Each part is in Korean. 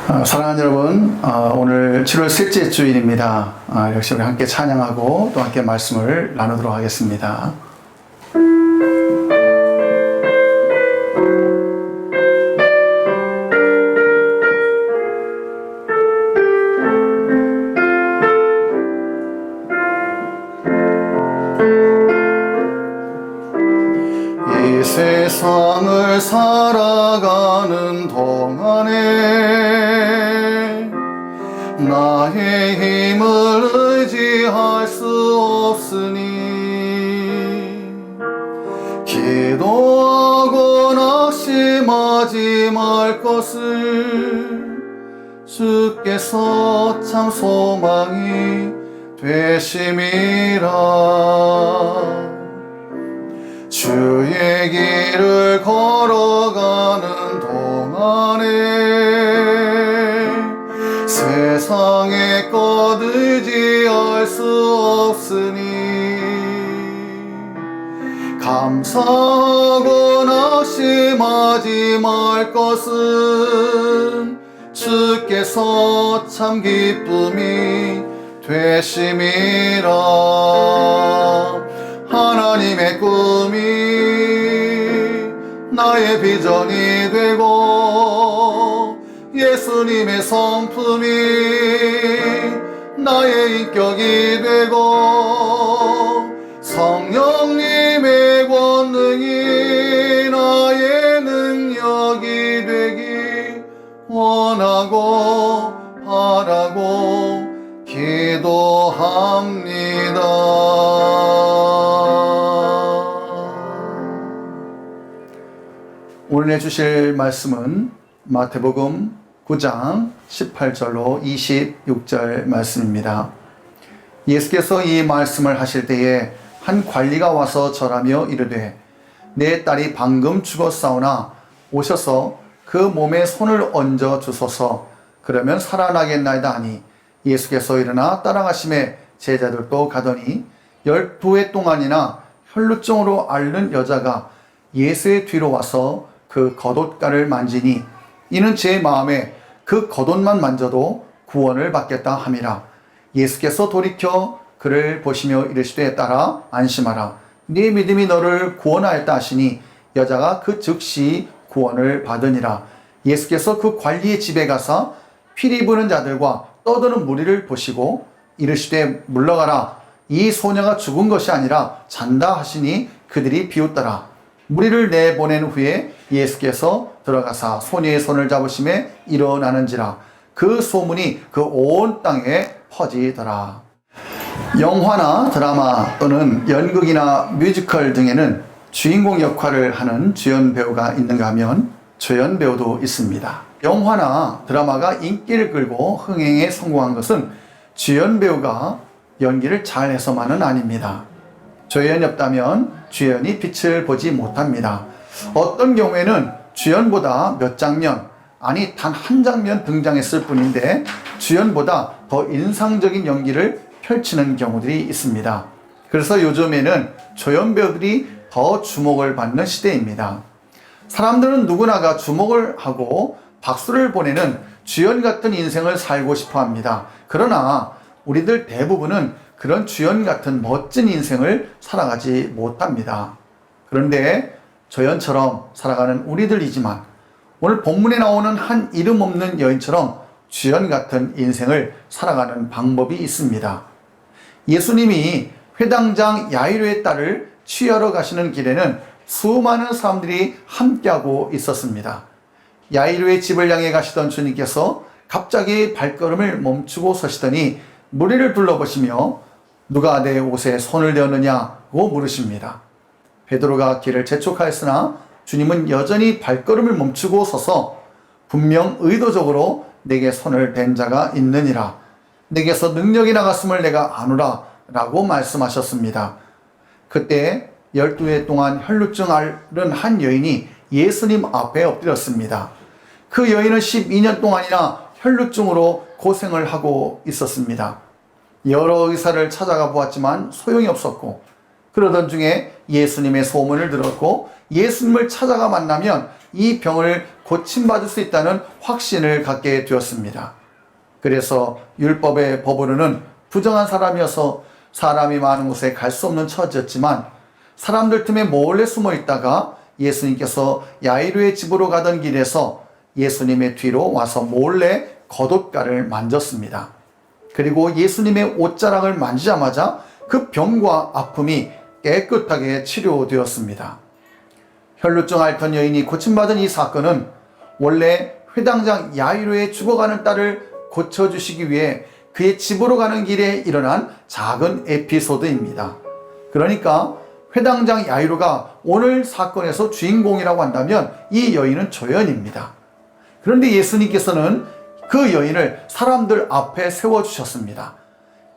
사랑하는 여러분, 오늘 7월 셋째 주일입니다. 역시 우리 함께 찬양하고 또 함께 말씀을 나누도록 하겠습니다. 이 세상을 살아가는 동안에 나의 힘을 의지할 수 없으니 기도하고 낙심하지 말 것을 주께서 참 소망이 되심이라. 주의 길을 걸어가는 동안에 세상의 것 의지할 수 없으니 감사하고 낙심하지 말 것은 주께서 참 기쁨이 되심이라. 하나님의 꿈이 나의 비전이 되고 예수님의 성품이 나의 인격이 되고 성령님의 권능이 나의 능력이 되기 원하고 바라고 기도합니다. 오늘 해주실 말씀은 마태복음 9장 18절로 26절 말씀입니다. 예수께서 이 말씀을 하실 때에 한 관리가 와서 절하며 이르되 내 딸이 방금 죽었사오나 오셔서 그 몸에 손을 얹어 주소서 그러면 살아나겠나이다 하니 예수께서 일어나 따라가심에 제자들도 가더니 12해 동안이나 혈루증으로 앓는 여자가 예수의 뒤로 와서 그 겉옷가를 만지니 이는 제 마음에 그 겉옷만 만져도 구원을 받겠다 함이라. 예수께서 돌이켜 그를 보시며 이르시되 딸아 안심하라 네 믿음이 너를 구원하였다 하시니 여자가 그 즉시 구원을 받으니라. 예수께서 그 관리의 집에 가사 피리 부는 자들과 떠드는 무리를 보시고 이르시되 물러가라 이 소녀가 죽은 것이 아니라 잔다 하시니 그들이 비웃더라. 무리를 내보낸 후에 예수께서 들어가사 소녀의 손을 잡으심에 일어나는지라. 그 소문이 그 온 땅에 퍼지더라. 영화나 드라마 또는 연극이나 뮤지컬 등에는 주인공 역할을 하는 주연 배우가 있는가 하면 조연 배우도 있습니다. 영화나 드라마가 인기를 끌고 흥행에 성공한 것은 주연 배우가 연기를 잘해서만은 아닙니다. 조연이 없다면 주연이 빛을 보지 못합니다. 어떤 경우에는 주연보다 몇 장면, 아니 단 한 장면 등장했을 뿐인데 주연보다 더 인상적인 연기를 펼치는 경우들이 있습니다. 그래서 요즘에는 조연 배우들이 더 주목을 받는 시대입니다. 사람들은 누구나가 주목을 하고 박수를 보내는 주연 같은 인생을 살고 싶어 합니다. 그러나 우리들 대부분은 그런 주연 같은 멋진 인생을 살아가지 못합니다. 그런데 조연처럼 살아가는 우리들이지만 오늘 본문에 나오는 한 이름 없는 여인처럼 주연 같은 인생을 살아가는 방법이 있습니다. 예수님이 회당장 야이로의 딸을 취하러 가시는 길에는 수많은 사람들이 함께하고 있었습니다. 야이로의 집을 향해 가시던 주님께서 갑자기 발걸음을 멈추고 서시더니 무리를 둘러보시며 누가 내 옷에 손을 대었느냐고 물으십니다. 베드로가 길을 재촉하였으나 주님은 여전히 발걸음을 멈추고 서서 분명 의도적으로 내게 손을 댄 자가 있느니라. 내게서 능력이 나갔음을 내가 아노라 라고 말씀하셨습니다. 그때 12해 동안 혈루증 앓은 한 여인이 예수님 앞에 엎드렸습니다. 그 여인은 12년 동안이나 혈루증으로 고생을 하고 있었습니다. 여러 의사를 찾아가 보았지만 소용이 없었고 그러던 중에 예수님의 소문을 들었고 예수님을 찾아가 만나면 이 병을 고침받을 수 있다는 확신을 갖게 되었습니다. 그래서 율법의 법으로는 부정한 사람이어서 사람이 많은 곳에 갈 수 없는 처지였지만 사람들 틈에 몰래 숨어 있다가 예수님께서 야이로의 집으로 가던 길에서 예수님의 뒤로 와서 몰래 겉옷가를 만졌습니다. 그리고 예수님의 옷자락을 만지자마자 그 병과 아픔이 깨끗하게 치료되었습니다. 혈루증 앓던 여인이 고침받은 이 사건은 원래 회당장 야이로의 죽어가는 딸을 고쳐주시기 위해 그의 집으로 가는 길에 일어난 작은 에피소드입니다. 그러니까 회당장 야이로가 오늘 사건에서 주인공이라고 한다면 이 여인은 조연입니다. 그런데 예수님께서는 그 여인을 사람들 앞에 세워주셨습니다.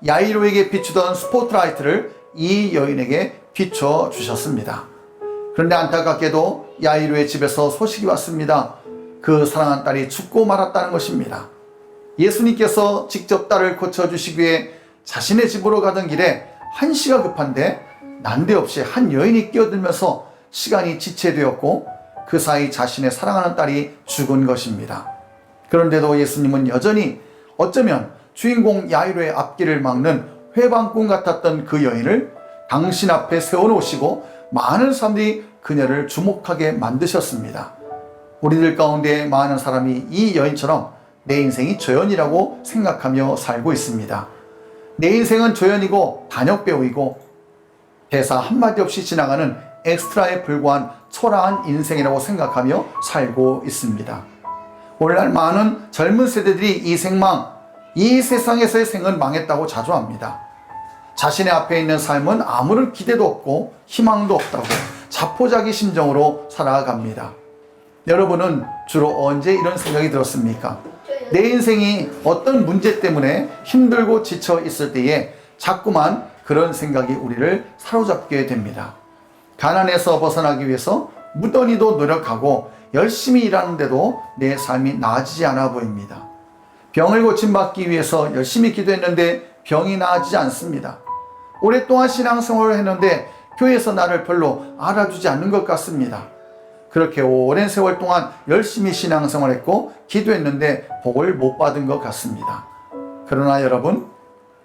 야이로에게 비추던 스포트라이트를 이 여인에게 비춰주셨습니다. 그런데 안타깝게도 야이로의 집에서 소식이 왔습니다. 그 사랑한 딸이 죽고 말았다는 것입니다. 예수님께서 직접 딸을 고쳐주시기 위해 자신의 집으로 가던 길에 한시가 급한데 난데없이 한 여인이 끼어들면서 시간이 지체되었고 그 사이 자신의 사랑하는 딸이 죽은 것입니다. 그런데도 예수님은 여전히 어쩌면 주인공 야이로의 앞길을 막는 회방꾼 같았던 그 여인을 당신 앞에 세워놓으시고 많은 사람들이 그녀를 주목하게 만드셨습니다. 우리들 가운데 많은 사람이 이 여인처럼 내 인생이 조연이라고 생각하며 살고 있습니다. 내 인생은 조연이고 단역배우이고 대사 한마디 없이 지나가는 엑스트라에 불과한 초라한 인생이라고 생각하며 살고 있습니다. 오늘날 많은 젊은 세대들이 이 세상에서의 생은 망했다고 자조합니다. 자신의 앞에 있는 삶은 아무런 기대도 없고 희망도 없다고 자포자기 심정으로 살아갑니다. 여러분은 주로 언제 이런 생각이 들었습니까? 내 인생이 어떤 문제 때문에 힘들고 지쳐 있을 때에 자꾸만 그런 생각이 우리를 사로잡게 됩니다. 가난에서 벗어나기 위해서 무던히도 노력하고 열심히 일하는데도 내 삶이 나아지지 않아 보입니다. 병을 고침받기 위해서 열심히 기도했는데 병이 나아지지 않습니다. 오랫동안 신앙생활을 했는데 교회에서 나를 별로 알아주지 않는 것 같습니다. 그렇게 오랜 세월 동안 열심히 신앙생활했고 기도했는데 복을 못 받은 것 같습니다. 그러나 여러분,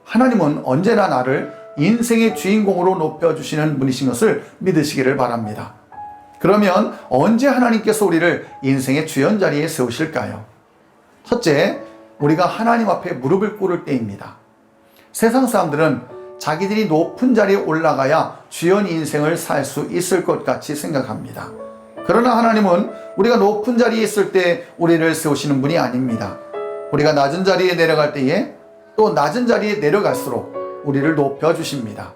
하나님은 언제나 나를 인생의 주인공으로 높여주시는 분이신 것을 믿으시기를 바랍니다. 그러면 언제 하나님께서 우리를 인생의 주연 자리에 세우실까요? 첫째, 우리가 하나님 앞에 무릎을 꿇을 때입니다. 세상 사람들은 자기들이 높은 자리에 올라가야 주연 인생을 살 수 있을 것 같이 생각합니다. 그러나 하나님은 우리가 높은 자리에 있을 때 우리를 세우시는 분이 아닙니다. 우리가 낮은 자리에 내려갈 때에 또 낮은 자리에 내려갈수록 우리를 높여주십니다.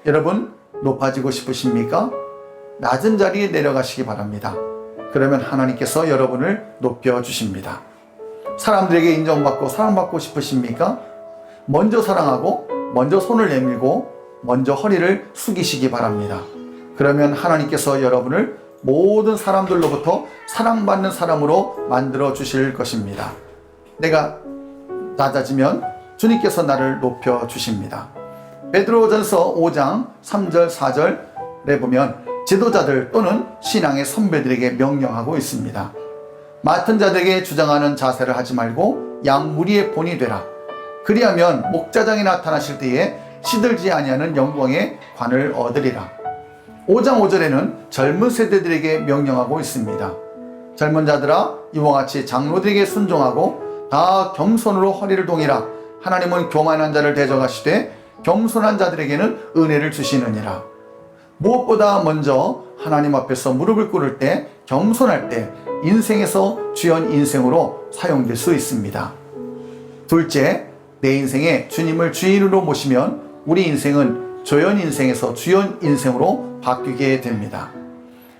여러분, 높아지고 싶으십니까? 낮은 자리에 내려가시기 바랍니다. 그러면 하나님께서 여러분을 높여주십니다. 사람들에게 인정받고 사랑받고 싶으십니까? 먼저 사랑하고 먼저 손을 내밀고 먼저 허리를 숙이시기 바랍니다. 그러면 하나님께서 여러분을 모든 사람들로부터 사랑받는 사람으로 만들어 주실 것입니다. 내가 낮아지면 주님께서 나를 높여 주십니다. 베드로전서 5장 3절 4절에 보면 지도자들 또는 신앙의 선배들에게 명령하고 있습니다. 맡은 자들에게 주장하는 자세를 하지 말고 양 무리의 본이 되라. 그리하면 목자장이 나타나실 때에 시들지 아니하는 영광의 관을 얻으리라. 5장 5절에는 젊은 세대들에게 명령하고 있습니다. 젊은 자들아, 이와 같이 장로들에게 순종하고 다 겸손으로 허리를 동이라. 하나님은 교만한 자를 대적하시되 겸손한 자들에게는 은혜를 주시느니라. 무엇보다 먼저 하나님 앞에서 무릎을 꿇을 때, 겸손할 때 인생에서 주연 인생으로 사용될 수 있습니다. 둘째, 내 인생에 주님을 주인으로 모시면 우리 인생은 조연 인생에서 주연 인생으로 바뀌게 됩니다.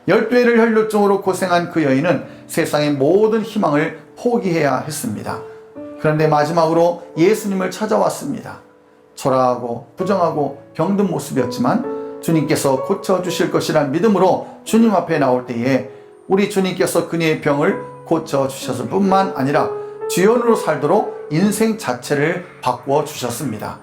12해를 혈루증으로 고생한 그 여인은 세상의 모든 희망을 포기해야 했습니다. 그런데 마지막으로 예수님을 찾아왔습니다. 초라하고 부정하고 병든 모습이었지만 주님께서 고쳐주실 것이란 믿음으로 주님 앞에 나올 때에 우리 주님께서 그녀의 병을 고쳐주셨을 뿐만 아니라 주연으로 살도록 인생 자체를 바꾸어 주셨습니다.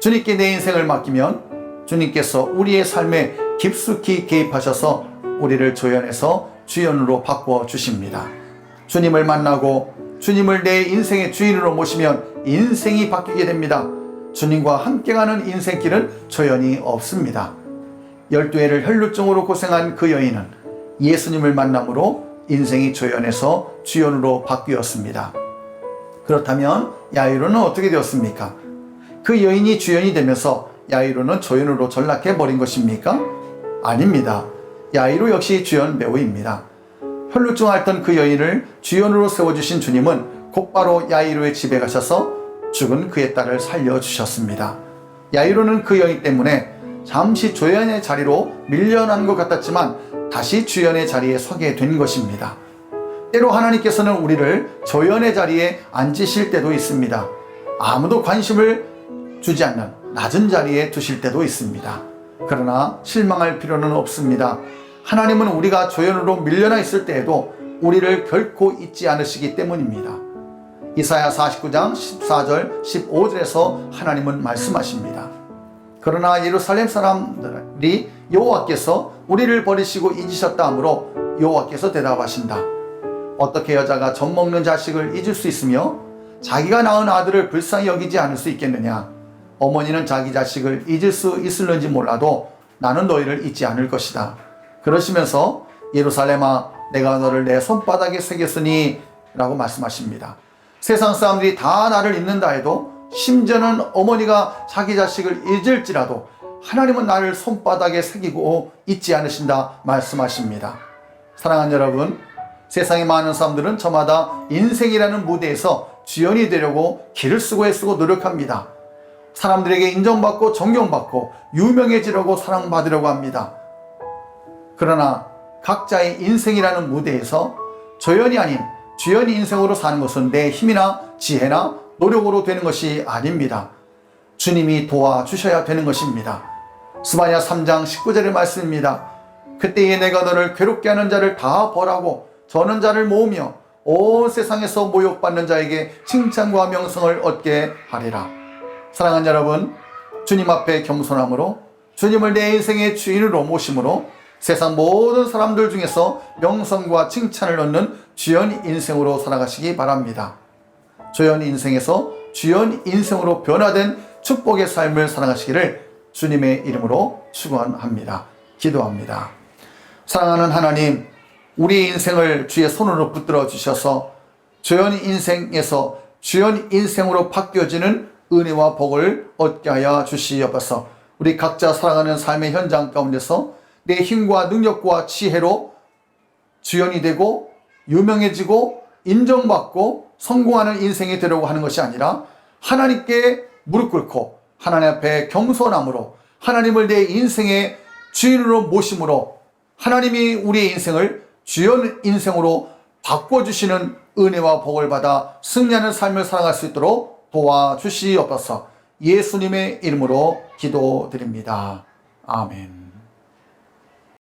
주님께 내 인생을 맡기면 주님께서 우리의 삶에 깊숙이 개입하셔서 우리를 조연에서 주연으로 바꿔 주십니다. 주님을 만나고 주님을 내 인생의 주인으로 모시면 인생이 바뀌게 됩니다. 주님과 함께 가는 인생길은 조연이 없습니다. 12해를 혈루증으로 고생한 그 여인은 예수님을 만남으로 인생이 조연에서 주연으로 바뀌었습니다. 그렇다면 야이로는 어떻게 되었습니까? 그 여인이 주연이 되면서 야이로는 조연으로 전락해 버린 것입니까? 아닙니다. 야이로 역시 주연 배우입니다. 혈루증 앓던 그 여인을 주연으로 세워주신 주님은 곧바로 야이로의 집에 가셔서 죽은 그의 딸을 살려주셨습니다. 야이로는 그 여인 때문에 잠시 조연의 자리로 밀려난 것 같았지만 다시 주연의 자리에 서게 된 것입니다. 때로 하나님께서는 우리를 조연의 자리에 앉으실 때도 있습니다. 아무도 관심을 주지 않는 낮은 자리에 두실 때도 있습니다. 그러나 실망할 필요는 없습니다. 하나님은 우리가 조연으로 밀려나 있을 때에도 우리를 결코 잊지 않으시기 때문입니다. 이사야 49장 14절 15절에서 하나님은 말씀하십니다. 그러나 예루살렘 사람들이 여호와께서 우리를 버리시고 잊으셨다 하므로 여호와께서 대답하신다. 어떻게 여자가 젖 먹는 자식을 잊을 수 있으며 자기가 낳은 아들을 불쌍히 여기지 않을 수 있겠느냐? 어머니는 자기 자식을 잊을 수 있을는지 몰라도 나는 너희를 잊지 않을 것이다. 그러시면서 예루살렘아 내가 너를 내 손바닥에 새겼으니 라고 말씀하십니다. 세상 사람들이 다 나를 잊는다 해도 심지어는 어머니가 자기 자식을 잊을지라도 하나님은 나를 손바닥에 새기고 잊지 않으신다 말씀하십니다. 사랑하는 여러분, 세상의 많은 사람들은 저마다 인생이라는 무대에서 주연이 되려고 길을 쓰고 애쓰고 노력합니다. 사람들에게 인정받고 존경받고 유명해지려고 사랑받으려고 합니다. 그러나 각자의 인생이라는 무대에서 조연이 아닌 주연이 인생으로 사는 것은 내 힘이나 지혜나 노력으로 되는 것이 아닙니다. 주님이 도와주셔야 되는 것입니다. 스바냐 3장 19절의 말씀입니다. 그때에 내가 너를 괴롭게 하는 자를 다 벌하고 저는 자를 모으며 온 세상에서 모욕받는 자에게 칭찬과 명성을 얻게 하리라. 사랑하는 여러분, 주님 앞에 겸손함으로 주님을 내 인생의 주인으로 모심으로 세상 모든 사람들 중에서 명성과 칭찬을 얻는 주연 인생으로 살아가시기 바랍니다. 조연 인생에서 주연 인생으로 변화된 축복의 삶을 살아가시기를 주님의 이름으로 축원합니다. 기도합니다. 사랑하는 하나님, 우리 인생을 주의 손으로 붙들어 주셔서 조연 인생에서 주연 인생으로 바뀌어지는 은혜와 복을 얻게 하여 주시옵소서. 우리 각자 살아가는 삶의 현장 가운데서 내 힘과 능력과 지혜로 주연이 되고 유명해지고 인정받고 성공하는 인생이 되려고 하는 것이 아니라 하나님께 무릎 꿇고 하나님 앞에 겸손함으로 하나님을 내 인생의 주인으로 모심으로 하나님이 우리의 인생을 주연 인생으로 바꿔주시는 은혜와 복을 받아 승리하는 삶을 살아갈 수 있도록 도와주시옵소서. 예수님의 이름으로 기도드립니다. 아멘.